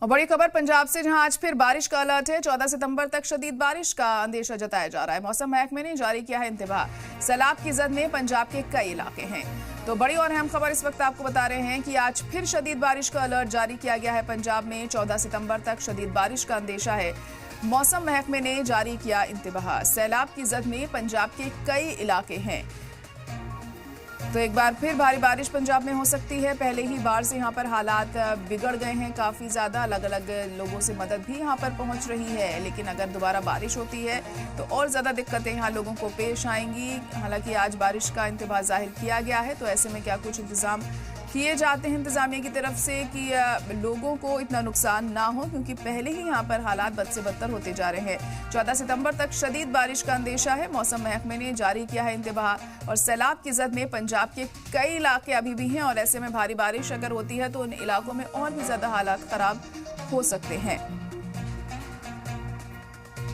और बड़ी खबर पंजाब से, जहां आज फिर बारिश का अलर्ट है। 14 सितंबर तक शदीद बारिश का अंदेशा जताया जा रहा है। मौसम महकमे ने जारी किया है इंतबाह। सैलाब की जद में पंजाब के कई इलाके हैं। तो बड़ी और अहम खबर इस वक्त आपको बता रहे हैं कि आज फिर शदीद बारिश का अलर्ट जारी किया गया है पंजाब में। 14 सितंबर तक शदीद बारिश का अंदेशा है। मौसम महकमे ने जारी किया इंतबाह। सैलाब की जद में पंजाब के कई इलाके हैं। तो एक बार फिर भारी बारिश पंजाब में हो सकती है। पहले ही बाढ़ से यहाँ पर हालात बिगड़ गए हैं काफ़ी ज़्यादा। अलग अलग लोगों से मदद भी यहाँ पर पहुँच रही है, लेकिन अगर दोबारा बारिश होती है तो और ज़्यादा दिक्कतें यहाँ लोगों को पेश आएंगी। हालांकि आज बारिश का इंतबाह जाहिर किया गया है, तो ऐसे में क्या कुछ इंतज़ाम किए जाते हैं इंतजामिया की तरफ से कि लोगों को इतना नुकसान ना हो, क्योंकि पहले ही यहाँ पर हालात बद से बदतर होते जा रहे हैं। 14 सितंबर तक शदीद बारिश का अंदेशा है। मौसम महकमे ने जारी किया है इंतबाह। और सैलाब की जद में पंजाब के कई इलाके अभी भी हैं, और ऐसे में भारी बारिश अगर होती है तो उन इलाकों में और भी ज्यादा हालात खराब हो सकते हैं।